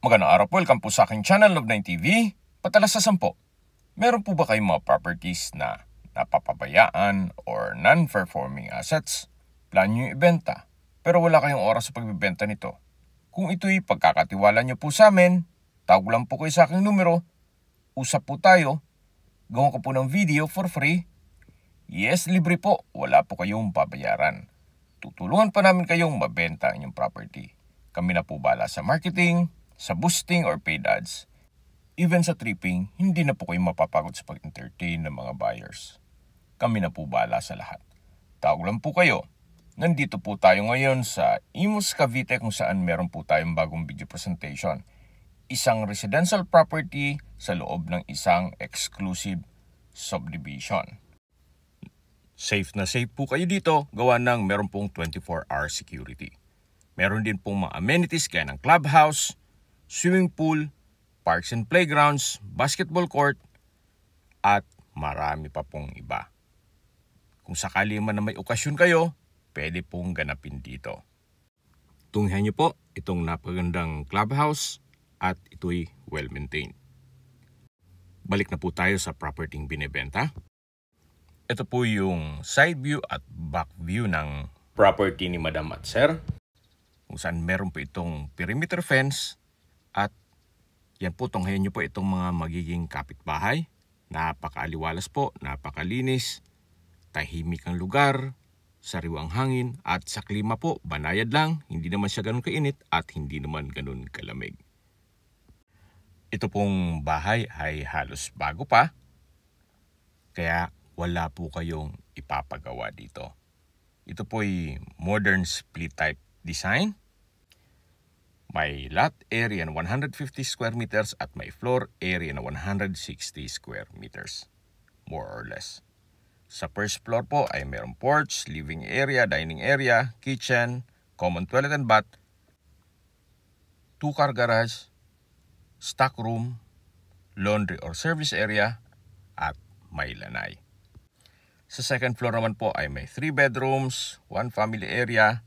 Magandang araw po, welcome po sa aking channel, Love9 TV. Patalas sa 10. Meron po ba kayong mga properties na napapabayaan or non-performing assets? Plan nyo yung ibenta, pero wala kayong oras sa pagbibenta nito. Kung ito'y pagkakatiwala nyo po sa amin, tawag lang po kayo sa aking numero, usap po tayo, gawa ko po ng video for free. Yes, libre po, wala po kayong babayaran. Tutulungan pa namin kayong mabenta ang inyong property. Kami na po bala sa marketing, sa boosting or paid ads. Even sa tripping, hindi na po kayo mapapagod sa pag-entertain ng mga buyers. Kami na po bala sa lahat. Tawag lang po kayo. Nandito po tayo ngayon sa Imus, Cavite kung saan meron po tayong bagong video presentation. Isang residential property sa loob ng isang exclusive subdivision. Safe na safe po kayo dito, gawa ng meron pong 24-hour security. Meron din pong mga amenities kaya ng clubhouse, swimming pool, parks and playgrounds, basketball court, at marami pa pong iba. Kung sakali man na may okasyon kayo, pwede pong ganapin dito. Tunghayan niyo po itong napagandang clubhouse at ito'y well-maintained. Balik na po tayo sa property binibenta. Ito po yung side view at back view ng property ni Madam at Sir, kung saan meron po itong perimeter fence at yan po, tunghayan nyo po itong mga magiging kapitbahay. Napakaaliwalas po, napakalinis, tahimik ang lugar, sariwang hangin at sa klima po, banayad lang, hindi naman siya ganun kainit at hindi naman ganun kalamig. Ito pong bahay ay halos bago pa, kaya wala po kayong ipapagawa dito. Ito po ay modern split type design. May lot area na 150 square meters at may floor area na 160 square meters. More or less. Sa first floor po ay mayroong porch, living area, dining area, kitchen, common toilet and bath, 2-car garage, stock room, laundry or service area, at may lanay. Sa second floor naman po ay may 3 bedrooms, 1 family area,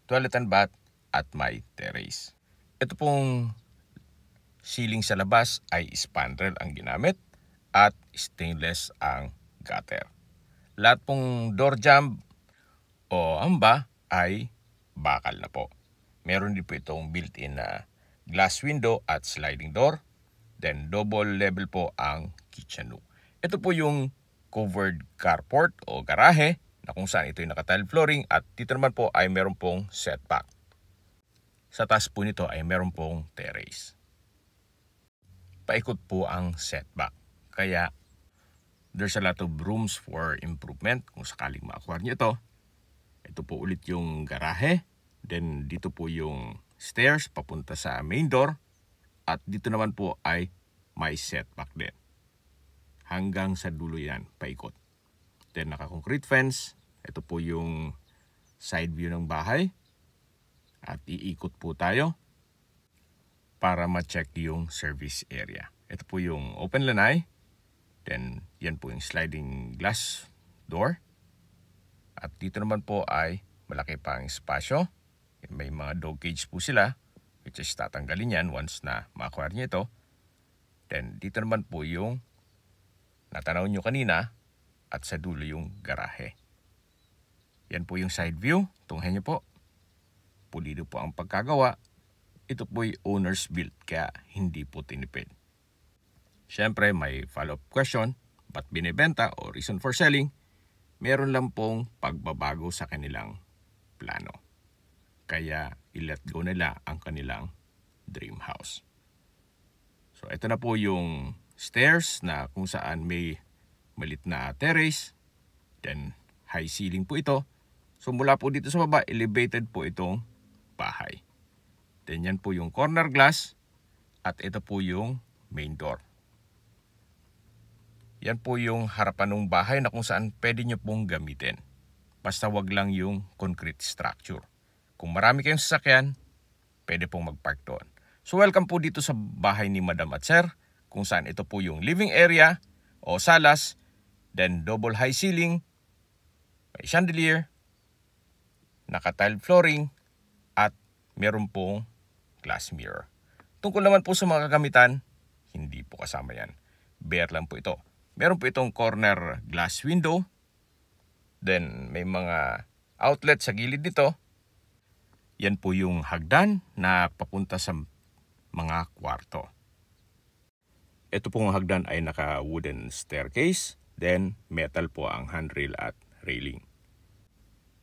toilet and bath, at may terrace. Ito pong ceiling sa labas ay spandrel ang ginamit at stainless ang gutter. Lahat pong door jamb o amba ay bakal na po. Meron din po itong built-in na glass window at sliding door. Then double level po ang kitchen nook. Ito po yung covered carport o garahe na kung saan ito yung naka-tile flooring at dito naman po ay meron pong setback. Sa taas po nito ay meron pong terrace. Paikot po ang setback. Kaya there's a lot of rooms for improvement kung sakaling ma-acquire nyo ito. Ito po ulit yung garahe. Then dito po yung stairs papunta sa main door. At dito naman po ay may setback din. Hanggang sa dulo yan, paikot. Then naka-concrete fence. Ito po yung side view ng bahay. At iikot po tayo para ma-check yung service area. Ito po yung open lanay. Then yan po yung sliding glass door. At dito naman po ay malaki pa ang espasyo. May mga dog cage po sila, which is tatanggalin yan once na ma-acquire nyo ito. Then dito naman po yung natanaw nyo kanina at sa dulo yung garahe. Yan po yung side view. Tunghayan nyo po. Pulido po ang pagkagawa. Ito po'y owner's built kaya hindi po tinipid. Siyempre may follow-up question, ba't binibenta o reason for selling? Meron lang pong pagbabago sa kanilang plano. Kaya i-let go nila ang kanilang dream house. So ito na po yung stairs na kung saan may malit na terrace. Then high ceiling po ito. So mula po dito sa baba, elevated po itong bahay. Then yan po yung corner glass at ito po yung main door. Yan po yung harapan ng bahay na kung saan pwede nyo pong gamitin. Basta wag lang yung concrete structure. Kung marami kayong sasakyan, pwede pong mag-park doon. So welcome po dito sa bahay ni Madam at Sir, kung saan ito po yung living area o salas, then double high ceiling, may chandelier, naka-tile flooring, at meron pong glass mirror. Tungkol naman po sa mga kagamitan, hindi po kasama yan. Bare lang po ito. Meron po itong corner glass window. Then may mga outlet sa gilid nito. Yan po yung hagdan na papunta sa mga kwarto. Ito pong hagdan ay naka-wooden staircase. Then metal po ang handrail at railing.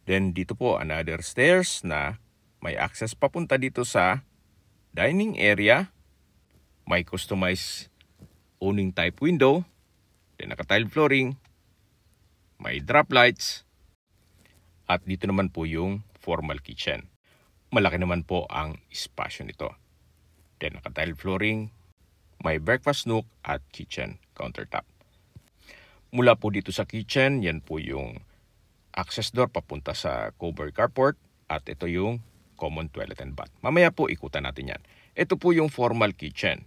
Then dito po another stairs na may access papunta dito sa dining area. May customized awning type window. Then naka-tile flooring. May drop lights. At dito naman po yung formal kitchen. Malaki naman po ang espasyo nito. Then naka-tile flooring. May breakfast nook at kitchen countertop. Mula po dito sa kitchen, yan po yung access door papunta sa covered carport. At ito yung common toilet and bath. Mamaya po ikutan natin yan. Ito po yung formal kitchen.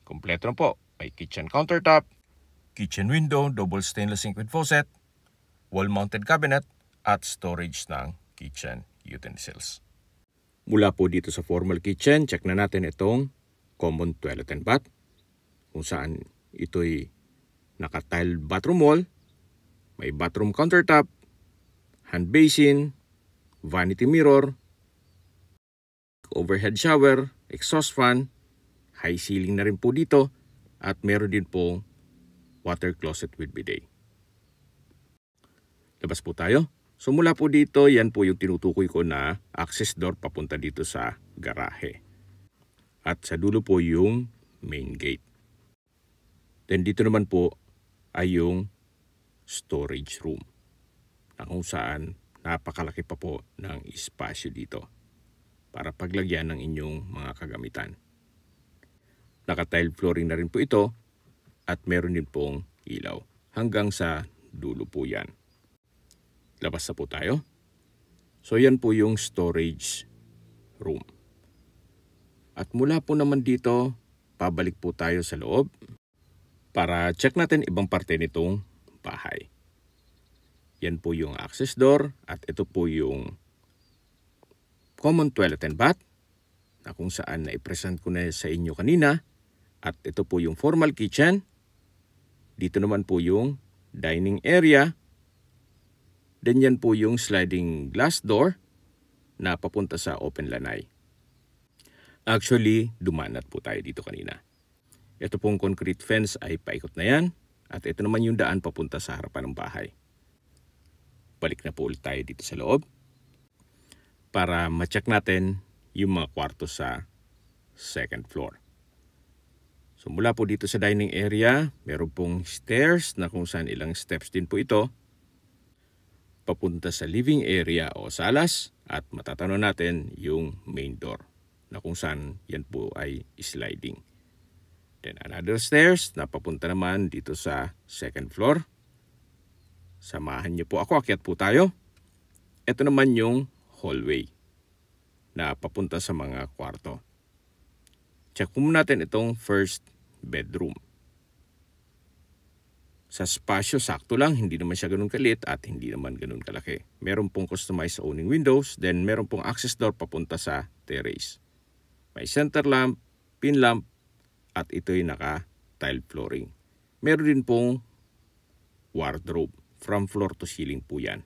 Kompleto na po. May kitchen countertop, kitchen window, double stainless sink with faucet, wall-mounted cabinet, at storage ng kitchen utensils. Mula po dito sa formal kitchen, check na natin itong common toilet and bath, kung saan ito'y naka-tile bathroom wall, may bathroom countertop, hand basin, vanity mirror, overhead shower, exhaust fan, high ceiling na rin po dito, at meron din pong water closet with bidet. Labas po tayo. So mula po dito, yan po yung tinutukoy ko na access door papunta dito sa garahe. At sa dulo po yung main gate. Then dito naman po ay yung storage room, na kung saan napakalaki pa po ng espasyo dito para paglagyan ng inyong mga kagamitan. Naka-tile flooring na rin po ito at meron din pong ilaw. Hanggang sa dulo po yan. Labas na po tayo. So yan po yung storage room. At mula po naman dito, pabalik po tayo sa loob para check natin ibang parte nitong bahay. Yan po yung access door at ito po yung common toilet and bath na kung saan na-present ko na sa inyo kanina. At ito po yung formal kitchen. Dito naman po yung dining area. Then yan po yung sliding glass door na papunta sa open lanai. Actually, dumanat po tayo dito kanina. Ito pong concrete fence ay paikot na yan. At ito naman yung daan papunta sa harapan ng bahay. Balik na po ulit tayo dito sa loob para ma-check natin yung mga kwarto sa second floor. So mula po dito sa dining area, meron pong stairs na kung saan ilang steps din po ito. Papunta sa living area o salas at matatanaw natin yung main door na kung saan yan po ay sliding. Then another stairs na papunta naman dito sa second floor. Samahan niyo po ako, akyat po tayo. Ito naman yung hallway na papunta sa mga kwarto. Check po natin itong first bedroom. Sa spasyo, sakto lang. Hindi naman siya ganun kalit at hindi naman ganun kalaki. Meron pong customized awning windows. Then meron pong access door papunta sa terrace. May center lamp, pin lamp, at ito'y naka-tile flooring. Meron din pong wardrobe. From floor to ceiling po yan.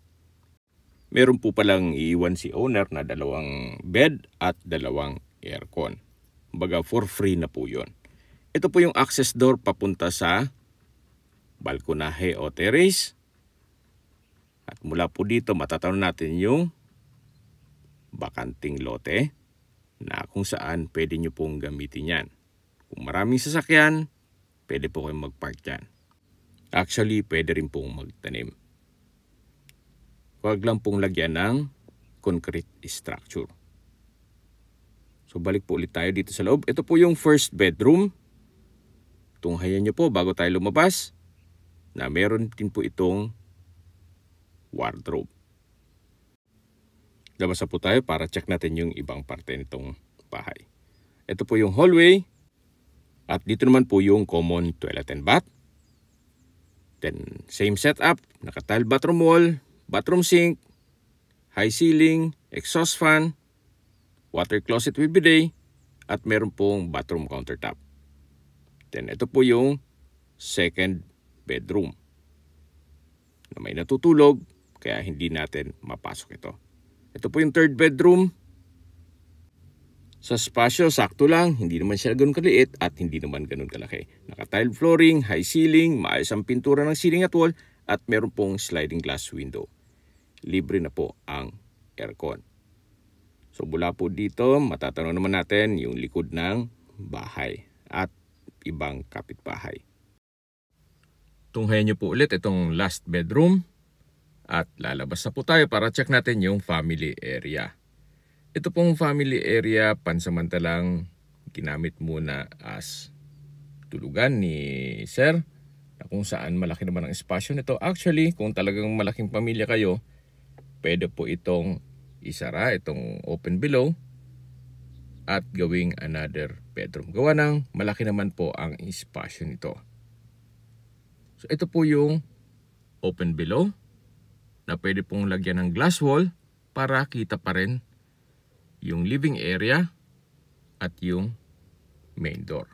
Meron po palang iiwan si owner na 2 bed at 2 aircon. Baga for free na po yun. Ito po yung access door papunta sa balkonahe o terrace. At mula po dito matatanaw natin yung bakanting lote na kung saan pwede nyo pong gamitin yan. Kung maraming sasakyan, pwede po kayong mag-park dyan. Actually, pwede rin pong magtanim. Huwag lang pong lagyan ng concrete structure. So balik po ulit tayo dito sa loob. Ito po yung first bedroom. Tunghayan nyo po bago tayo lumabas na meron din po itong wardrobe. Labas na po tayo para check natin yung ibang parte nitong bahay. Ito po yung hallway. At dito naman po yung common toilet and bath. Then same setup. Naka-tile bathroom wall, bathroom sink, high ceiling, exhaust fan, water closet with bidet, at meron pong bathroom countertop. Then ito po yung second bedroom na may natutulog kaya hindi natin mapasok ito. Ito po yung third bedroom. Sa spasyo, sakto lang. Hindi naman siya ganun kaliit at hindi naman ganun kalaki. Naka-tile flooring, high ceiling, maayos ang pintura ng ceiling at wall at meron pong sliding glass window. Libre na po ang aircon. So mula po dito, matatanaw naman natin yung likod ng bahay at ibang kapitbahay. Tunghayan niyo po ulit itong last bedroom at lalabas na po tayo para check natin yung family area. Ito pong family area pansamantalang ginamit muna as tulugan ni Sir na kung saan malaki naman ang espasyo nito. Actually, kung talagang malaking pamilya kayo, pwede po itong isara, itong open below at gawing another bedroom. Gawa ng malaki naman po ang espasyo nito. So ito po yung open below na pwede pong lagyan ng glass wall para kita pa rin yung living area at yung main door.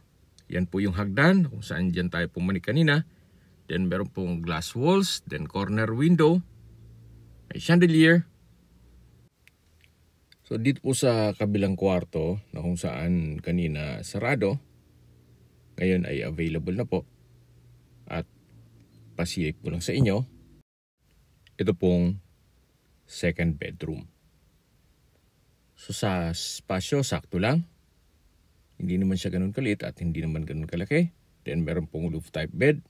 Yan po yung hagdan kung saan dyan tayo pumani kanina. Then meron pong glass walls, then corner window, may chandelier. So dito po sa kabilang kwarto na kung saan kanina sarado, ngayon ay available na po. At pasilip ko lang sa inyo, ito pong second bedroom. So sa spasyo, sakto lang. Hindi naman siya ganun kaliit at hindi naman ganun kalaki. Then meron pong roof type bed.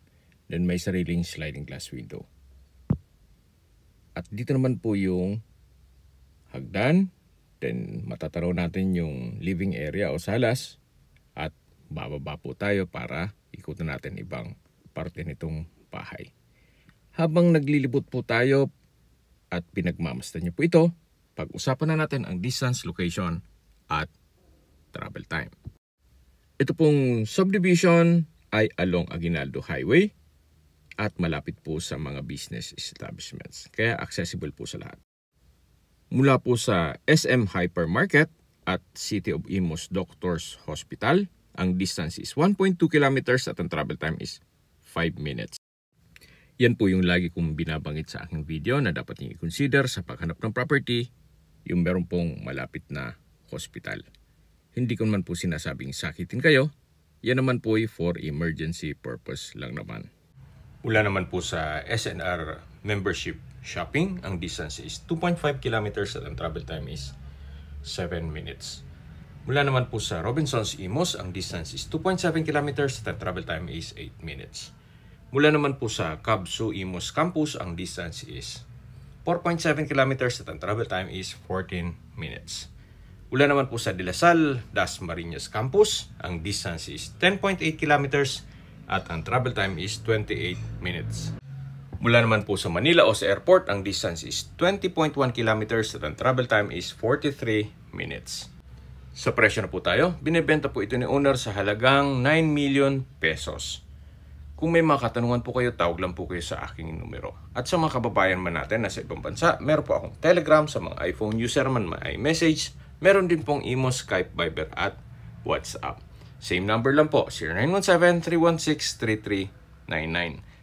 Then may sariling sliding glass window. At dito naman po yung hagdan. Then matatanaw natin yung living area o salas. At bababa po tayo para ikutin natin ibang parte nitong bahay. Habang naglilibot po tayo at pinagmamasdan niyo po ito, pag-usapan na natin ang distance, location at travel time. Ito pong subdivision ay along Aguinaldo Highway at malapit po sa mga business establishments. Kaya accessible po sa lahat. Mula po sa SM Hypermarket at City of Imus Doctors Hospital, ang distance is 1.2 kilometers at ang travel time is 5 minutes. Yan po yung lagi kong binabanggit sa aking video na dapat niyo i-consider sa paghanap ng property, yung meron pong malapit na hospital. Hindi ko naman po sinasabing sakitin kayo, yan naman po ay for emergency purpose lang naman. Mula naman po sa SNR membership shopping, ang distance is 2.5 kilometers at ang travel time is 7 minutes. Mula naman po sa Robinsons Imus, ang distance is 2.7 kilometers at ang travel time is 8 minutes. Mula naman po sa Kabsu Imus Campus, ang distance is 4.7 kilometers at ang travel time is 14 minutes. Mula naman po sa De La Salle Dasmariñas Campus, ang distance is 10.8 kilometers at ang travel time is 28 minutes. Mula naman po sa Manila o sa airport, ang distance is 20.1 kilometers at ang travel time is 43 minutes. Sa presyo na po tayo, binibenta po ito ni owner sa halagang 9 million pesos. Kung may mga katanungan po kayo, tawag lang po kayo sa aking numero. At sa mga kababayan man natin na sa ibang bansa, meron po akong Telegram. Sa mga iPhone user man, may iMessage. Meron din pong Imo, Skype, Viber at WhatsApp. Same number lang po, 0917-316-3399.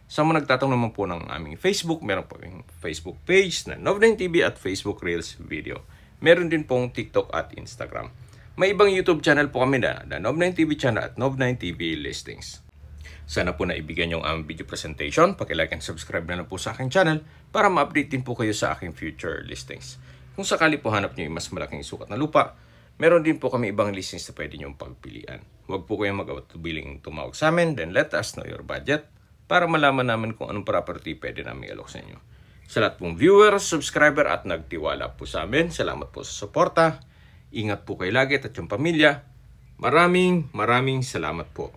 Sa mga nagtatanong naman po ng aming Facebook, meron po yung Facebook page na Nov9TV at Facebook Reels video. Meron din pong TikTok at Instagram. May ibang YouTube channel po kami na Nov9TV channel at Nov9TV listings. Sana po naibigyan yung aming video presentation. Paki-like and subscribe na lang po sa aking channel para ma-update din po kayo sa aking future listings. Kung sakali po hanap nyo yung mas malaking sukat na lupa, meron din po kami ibang listings na pwede nyo pagpilian. Huwag po kayong mag-atubiling tumawag sa amin, then let us know your budget para malaman namin kung anong property pwede namin i-alok sa inyo. Sa lahat pong viewers, subscriber at nagtiwala po sa amin, salamat po sa suporta. Ingat po kayo lagi at yung pamilya. Maraming salamat po.